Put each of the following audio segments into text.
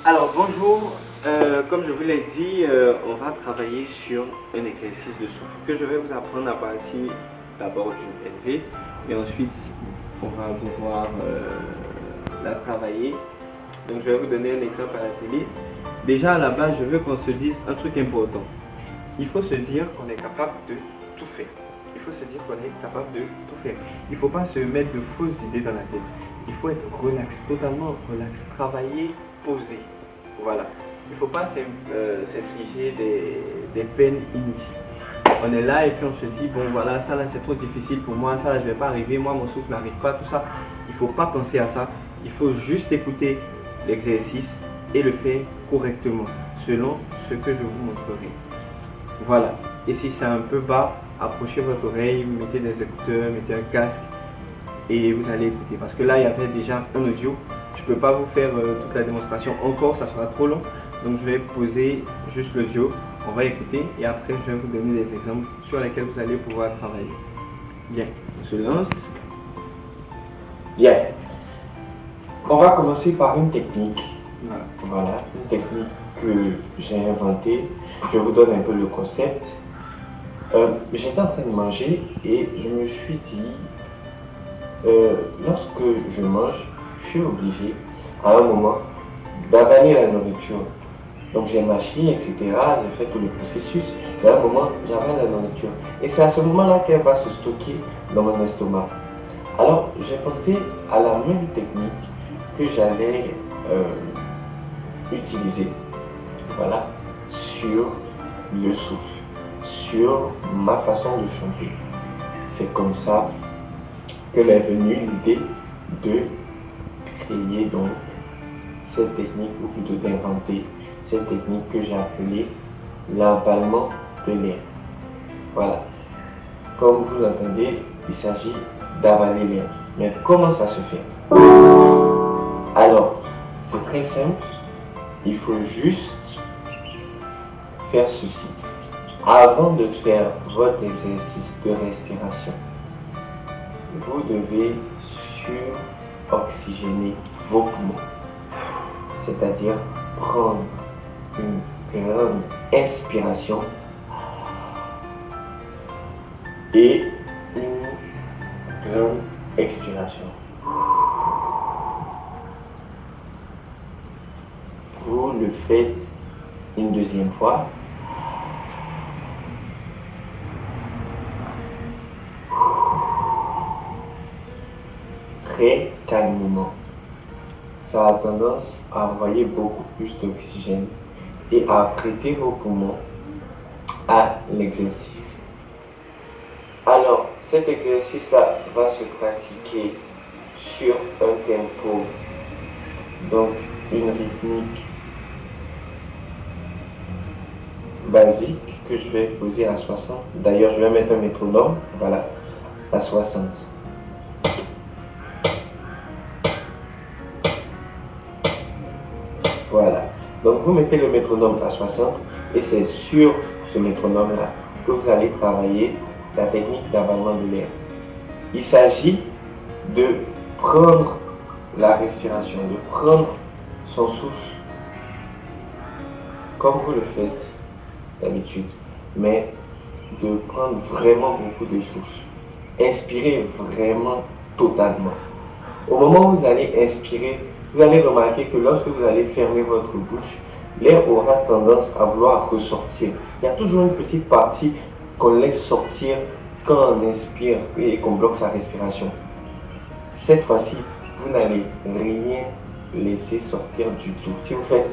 Alors bonjour, comme je vous l'ai dit, on va travailler sur un exercice de souffle que je vais vous apprendre à partir d'abord d'une LV, et ensuite on va pouvoir la travailler. Donc je vais vous donner un exemple à la télé. Déjà à la base, je veux qu'on se dise un truc important. Il faut se dire qu'on est capable de tout faire. Il faut se dire qu'on est capable de tout faire. Il ne faut pas se mettre de fausses idées dans la tête. Il faut être relax, totalement relax, travailler, poser. Voilà. Il ne faut pas s'infliger des peines inutiles. On est là et puis on se dit, bon voilà, ça là c'est trop difficile pour moi, ça là je ne vais pas arriver, moi mon souffle n'arrive pas, tout ça. Il ne faut pas penser à ça. Il faut juste écouter l'exercice et le faire correctement, selon ce que je vous montrerai. Voilà. Et si c'est un peu bas, approchez votre oreille, mettez des écouteurs, mettez un casque et vous allez écouter. Parce que là, il y avait déjà un audio. Je ne peux pas vous faire toute la démonstration encore, ça sera trop long. Donc je vais poser juste l'audio, on va écouter et après je vais vous donner des exemples sur lesquels vous allez pouvoir travailler. Bien, on se lance. Bien. On va commencer par une technique. Voilà. Une technique que j'ai inventée. Je vous donne un peu le concept. J'étais en train de manger et je me suis dit, lorsque je mange, je suis obligé à un moment d'avaler la nourriture. Donc j'ai mâché, etc. J'ai fait tout le processus. Et à un moment, j'avale la nourriture. Et c'est à ce moment-là qu'elle va se stocker dans mon estomac. Alors j'ai pensé à la même technique que j'allais utiliser. Voilà, sur le souffle, sur ma façon de chanter. C'est comme ça que m'est venue l'idée de créer donc cette technique, ou plutôt d'inventer cette technique que j'ai appelée l'avalement de l'air. Voilà. Comme vous l'entendez, il s'agit d'avaler l'air. Mais comment ça se fait? Alors, c'est très simple. Il faut juste faire ceci. Avant de faire votre exercice de respiration, vous devez suroxygéner vos poumons. C'est-à-dire prendre une grande inspiration et une grande expiration. Vous le faites une deuxième fois. Très calmement. Ça a tendance à envoyer beaucoup plus d'oxygène et à prêter vos poumons à l'exercice. Alors, cet exercice-là va se pratiquer sur un tempo, donc une rythmique basique que je vais poser à 60. D'ailleurs, je vais mettre un métronome, voilà, à 60. Voilà. Donc, vous mettez le métronome à 60 et c'est sur ce métronome-là que vous allez travailler la technique d'avalement de l'air. Il s'agit de prendre la respiration, de prendre son souffle comme vous le faites d'habitude, mais de prendre vraiment beaucoup de souffle. Inspirez vraiment totalement. Au moment où vous allez inspirer, vous allez remarquer que lorsque vous allez fermer votre bouche, l'air aura tendance à vouloir ressortir. Il y a toujours une petite partie qu'on laisse sortir quand on inspire et qu'on bloque sa respiration. Cette fois-ci, vous n'allez rien laisser sortir du tout. Si vous faites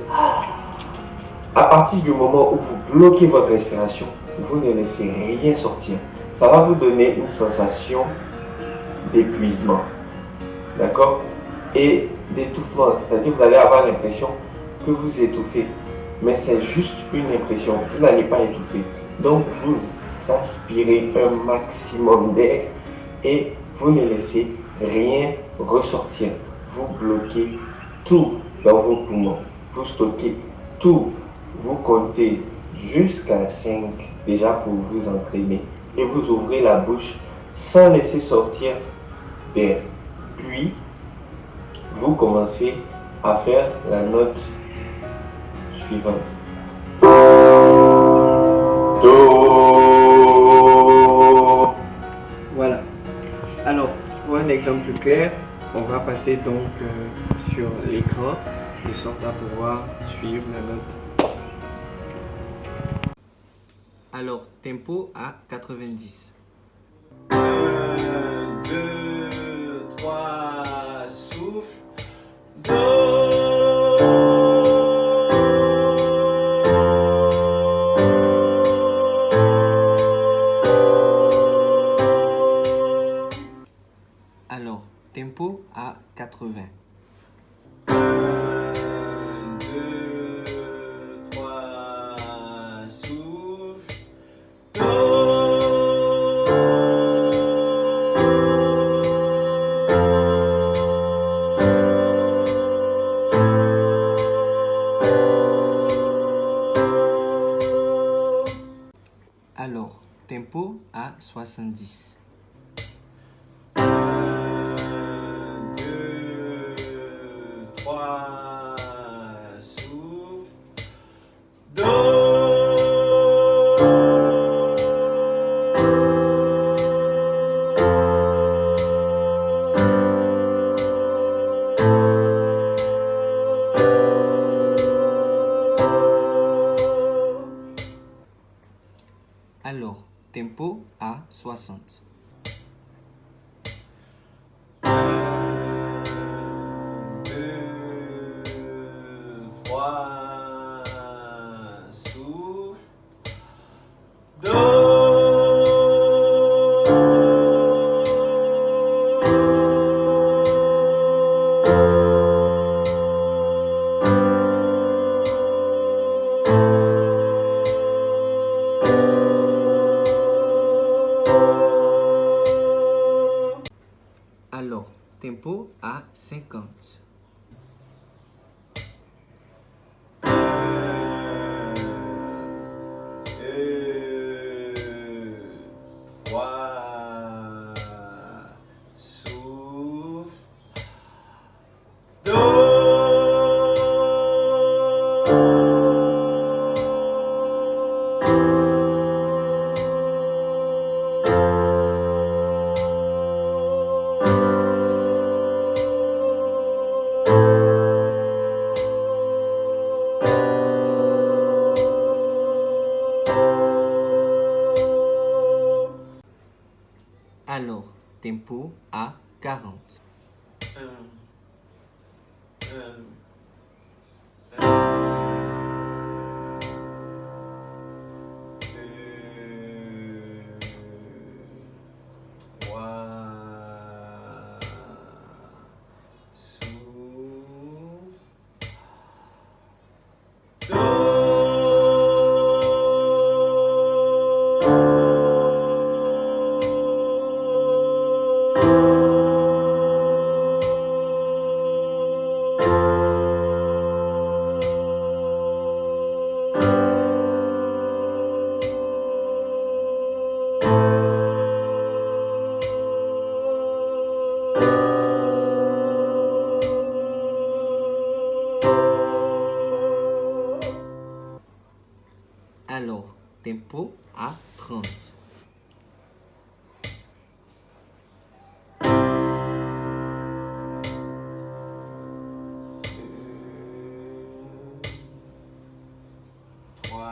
à partir du moment où vous bloquez votre respiration, vous ne laissez rien sortir. Ça va vous donner une sensation d'épuisement. D'accord? Et d'étouffement, c'est-à-dire que vous allez avoir l'impression que vous étouffez. Mais c'est juste une impression, vous n'allez pas étouffer. Donc vous aspirez un maximum d'air et vous ne laissez rien ressortir. Vous bloquez tout dans vos poumons. Vous stockez tout. Vous comptez jusqu'à 5 déjà pour vous entraîner. Et vous ouvrez la bouche sans laisser sortir d'air. Puis, vous commencez à faire la note suivante. Do. Voilà. Alors, pour un exemple plus clair, on va passer donc sur l'écran de sorte à pouvoir suivre la note. Alors, tempo à 90. 1, 2, 3, souffle. Do. Alors, tempo à 80. 1, 2, 3, souffle. Do. Alors, tempo à 70. 1, 2, 3, souffle. Do. Alors, tempo à 60. 1, 2, 3, souffle. Do. Alors, tempo à 50. 1, 2, 3, souffle. Do. Alors, tempo à 40. 1, 1, 2, 3, souffle. Do. Alors, tempo à 30. 3,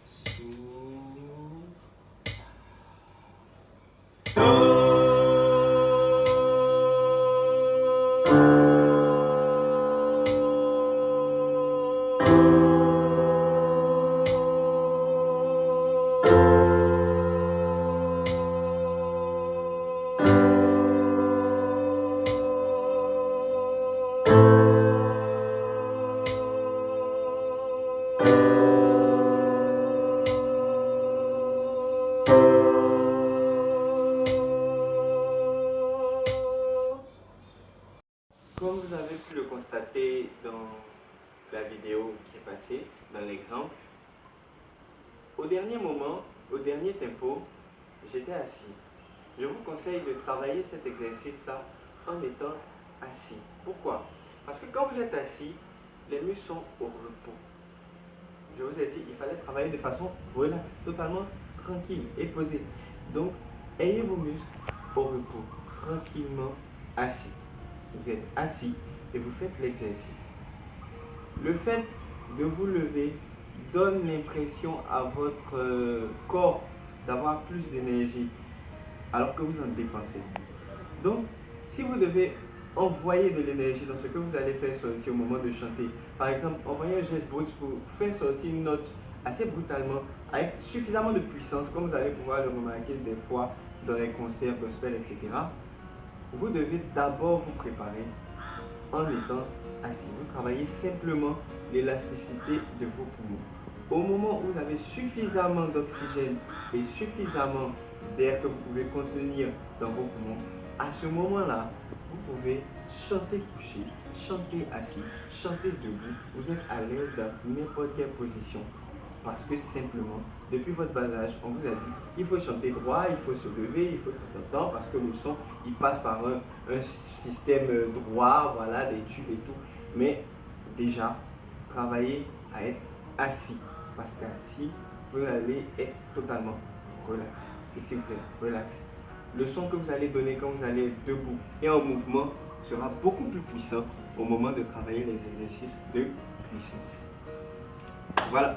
souffle. Comme vous avez pu le constater dans la vidéo qui est passée, dans l'exemple, au dernier moment, au dernier tempo, j'étais assis. Je vous conseille de travailler cet exercice-là en étant assis. Pourquoi? Parce que quand vous êtes assis, les muscles sont au repos. Je vous ai dit, il fallait travailler de façon relaxe, totalement tranquille et posée. Donc, ayez vos muscles au repos, tranquillement assis. Vous êtes assis et vous faites l'exercice. Le fait de vous lever donne l'impression à votre corps d'avoir plus d'énergie alors que vous en dépensez. Donc, si vous devez envoyer de l'énergie dans ce que vous allez faire sortir au moment de chanter, par exemple, envoyer un geste brut pour faire sortir une note assez brutalement, avec suffisamment de puissance, comme vous allez pouvoir le remarquer des fois dans les concerts gospel, etc., vous devez d'abord vous préparer en étant assis. Vous travaillez simplement l'élasticité de vos poumons. Au moment où vous avez suffisamment d'oxygène et suffisamment d'air que vous pouvez contenir dans vos poumons, à ce moment-là, vous pouvez chanter couché, chanter assis, chanter debout. Vous êtes à l'aise dans n'importe quelle position. Parce que simplement, depuis votre bas âge, on vous a dit, il faut chanter droit, il faut se lever, il faut tout le temps, parce que le son, il passe par un système droit, voilà, des tubes et tout. Mais déjà, travaillez à être assis. Parce qu'assis, vous allez être totalement relax. Et si vous êtes relax, le son que vous allez donner quand vous allez être debout et en mouvement sera beaucoup plus puissant au moment de travailler les exercices de puissance. Voilà.